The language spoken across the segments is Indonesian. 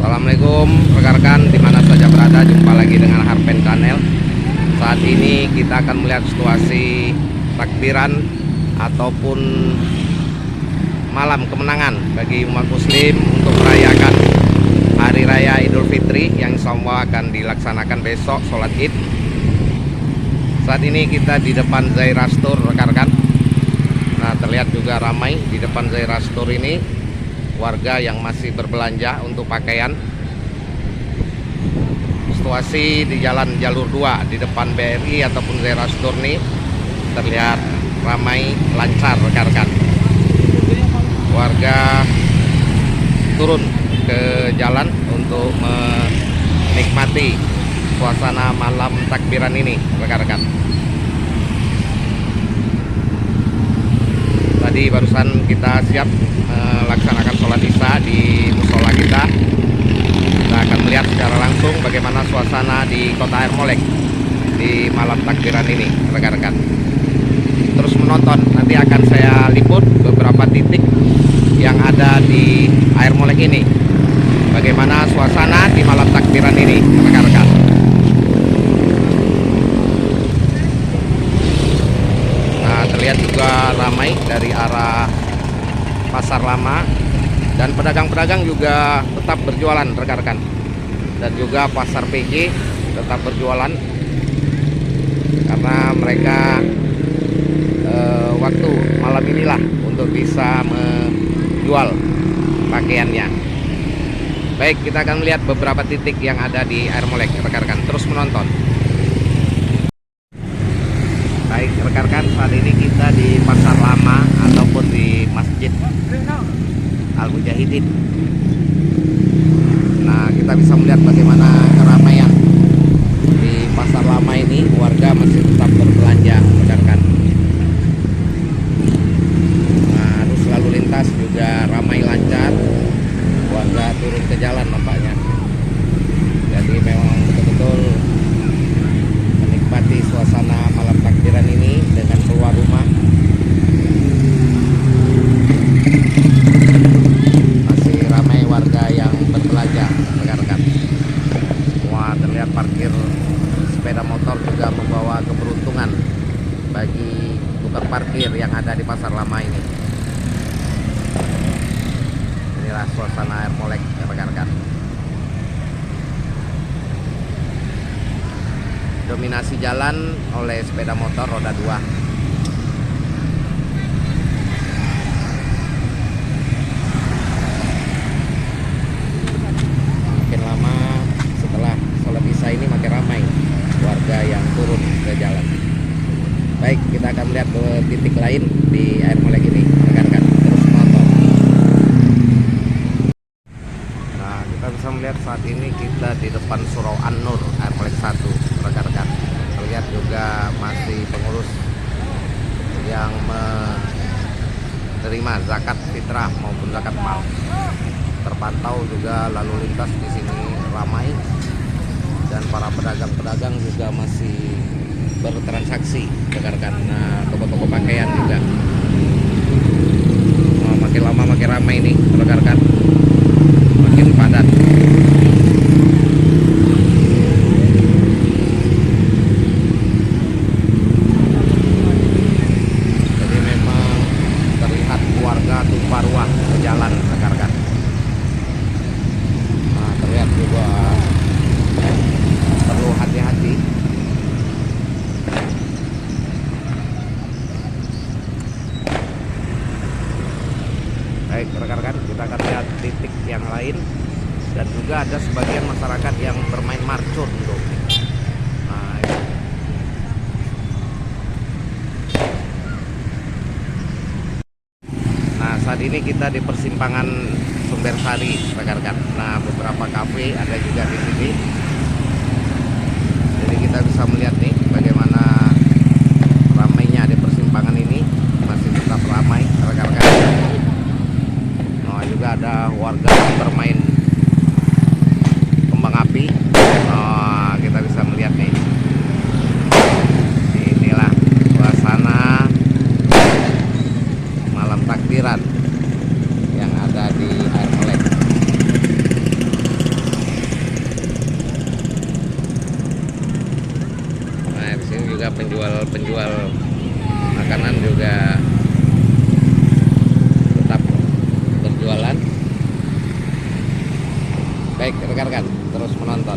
Assalamualaikum rekan-rekan dimana saja berada, jumpa lagi dengan Harpen Channel. Saat ini kita akan melihat situasi takbiran ataupun malam kemenangan bagi umat muslim untuk merayakan Hari Raya Idul Fitri yang insya Allah akan dilaksanakan besok sholat id. Saat ini kita di depan Zairah Store rekan-rekan. Nah, terlihat juga ramai di depan Zairah Store ini warga yang masih berbelanja untuk pakaian. Situasi di jalan jalur 2 di depan BRI ataupun Zairah Store ini terlihat ramai lancar rekan-rekan. Warga turun ke jalan untuk menikmati suasana malam takbiran ini rekan-rekan. Tadi barusan kita siap melaksanakan sholat isya di musola kita. Kita akan melihat secara langsung bagaimana suasana di kota Air Molek di malam takbiran ini rekan-rekan. Terus menonton, nanti akan saya liput beberapa titik yang ada di Air Molek ini, bagaimana suasana di malam takbiran ini rekan-rekan. Nah, terlihat juga ramai dari arah Pasar Lama, dan pedagang-pedagang juga tetap berjualan rekan-rekan, dan juga Pasar PJ tetap berjualan karena mereka waktu malam inilah untuk bisa menjual pakaiannya. Baik, kita akan melihat beberapa titik yang ada di Air Molek rekan-rekan, terus menonton. Baik rekan-rekan, saat ini kita di Pasar Lama ataupun di Masjid Al-Mujahidin. Nah, kita bisa melihat bagaimana keramaian di Pasar Lama ini. Warga masih tetap berbelanja rekan-rekan. Nah, arus lalu lintas juga ramai lancar. Warga turun ke jalan nampaknya. Jadi memang betul-betul menikmati suasana malam takbiran ini dengan keluar rumah. Masih ramai warga yang berbelanja rekan-rekan. Semua terlihat parkir sepeda motor juga membawa keberuntungan bagi tukang parkir yang ada di Pasar Lama ini. Inilah suasana Air Molek rekan-rekan. Dominasi jalan oleh sepeda motor roda 2. Makin lama setelah sholat isya ini makin ramai warga yang turun ke jalan. Baik, kita akan melihat ke titik lain di Air Molek ini rekan-rekan, terus menonton. Nah, kita bisa melihat saat ini kita di depan Surau An-Nur Air Molek 1 rekan-rekan. Terlihat juga masih pengurus yang menerima zakat fitrah maupun zakat mal. Terpantau juga lalu lintas di sini ramai, dan para pedagang-pedagang juga masih bertransaksi rekan-rekan. Nah, toko-toko ramai nih rekan-rekan, makin padat. Jadi memang terlihat warga tumpah ruah ke jalan rekan-rekan. Nah, terlihat juga perlu hati-hati. Baik rekan-rekan, kita akan lihat titik yang lain, dan juga ada sebagian masyarakat yang bermain marcun tuh. Nah, ini. Nah, saat ini kita di persimpangan Sumbersari rekan-rekan. Nah, beberapa kafe ada juga di sini. Jadi kita bisa melihat nih bagaimana ramainya di persimpangan ini, masih tetap ramai rekan-rekan. Nah, juga ada warga yang bermain kembang api. Nah, kita bisa melihat nih. Inilah suasana malam takbiran yang ada di Air Melek. Nah, di sini juga penjual makanan juga tetap berjualan. Baik rekan-rekan, terus menonton.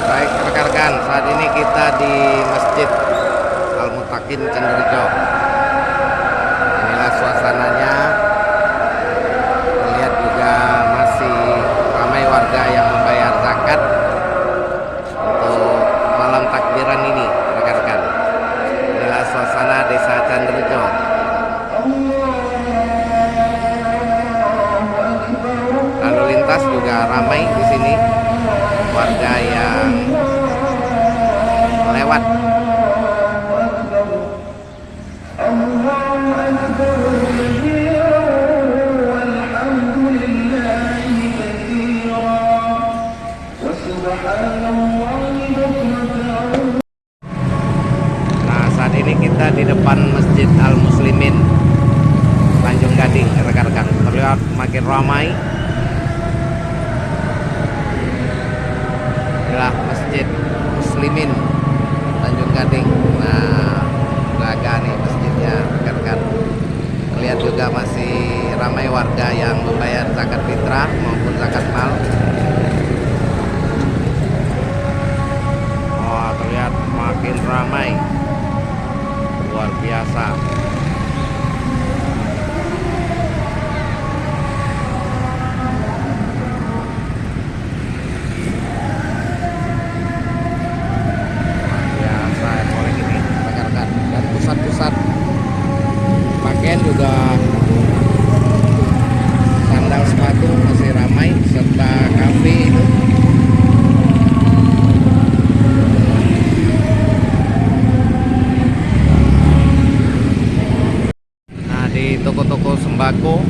Baik rekan-rekan, saat ini kita di Masjid Al-Mutakin Cenderejo. Inilah suasananya. Terlihat juga masih ramai warga yang membayar zakat untuk malam takbiran ini rekan-rekan. Inilah suasana Desa Cenderejo. Lalu lintas juga ramai di sini, warga yang lewat. Nah, saat ini kita di depan Masjid Al-Muslimin Tanjung Gading rekan-rekan. Terlihat makin ramai. Inilah Masjid Muslimin Tanjung Gading. Nah, belaga nih masjidnya rekan-rekan. Terlihat juga masih ramai warga yang membayar zakat fitrah maupun zakat mal. Oh, terlihat makin ramai, luar biasa. Pusat pakaian juga, sandal sepatu masih ramai, serta kafe itu. Nah, di toko-toko sembako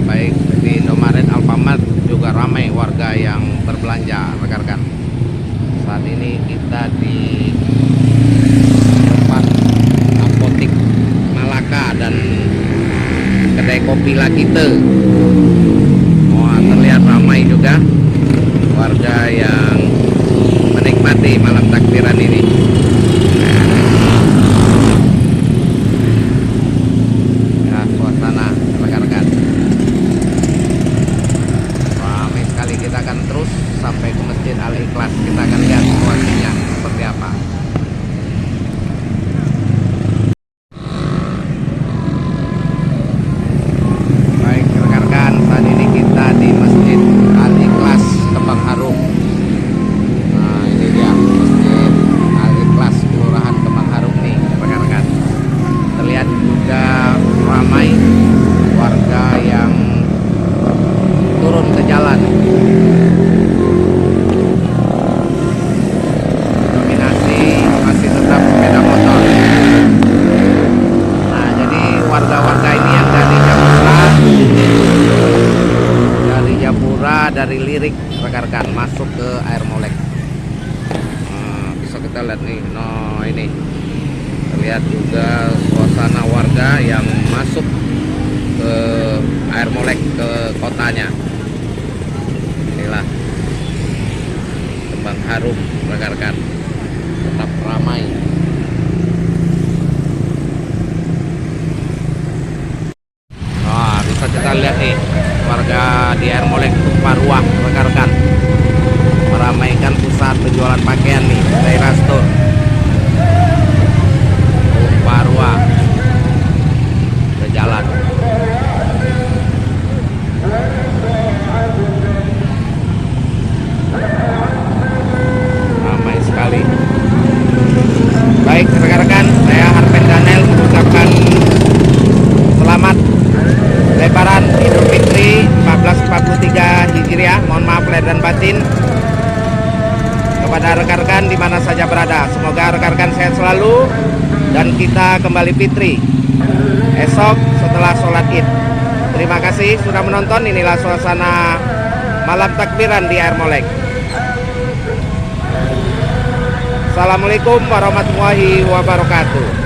baik di Indomaret, Alfamart juga ramai warga yang berbelanja rekan-rekan. Saat ini kita di tempat apotik Malaka dan kedai kopi Lakite. Wah, terlihat ramai juga warga yang menikmati malam takbiran ini. Ya, suasana rekan-rekan ramai sekali. Kita akan terus sampai ke Masjid Al-Ikhlas. Kita akan lihat situasinya seperti apa. Di Masjid Al-Ikhlas Kembang Harum. Nah, ini dia Masjid Al-Ikhlas Kelurahan Kembang Harum nih rekan-rekan. Terlihat juga ramai warga yang turun ke jalan. Dominasi masih tetap sepeda motor. Nah, jadi warga-warga ini yang dari Japura, dari Lirik rekan-rekan masuk ke Air Molek. Nah, bisa kita lihat nih. Nah, ini terlihat juga suasana warga yang masuk ke Air Molek, ke kotanya. Inilah Kembang Harum, rekan-rekan, tetap ramai. Nah, bisa kita lihat nih warga di Air Molek tumpah ruah, rekan-rekan, meramaikan pusat penjualan pakaian nih, daerah store. Tumpah ruah ke jalan. Ramai sekali. Baik rekan-rekan, saya Harpen Daniel mengucapkan selamat Lebaran Idul Fitri 1443 Hijriah. Mohon maaf lahir dan batin kepada rekan-rekan di mana saja berada. Semoga rekan-rekan sehat selalu dan kita kembali fitri esok setelah sholat Id. Terima kasih sudah menonton. Inilah suasana malam takbiran di Air Molek. Assalamualaikum warahmatullahi wabarakatuh.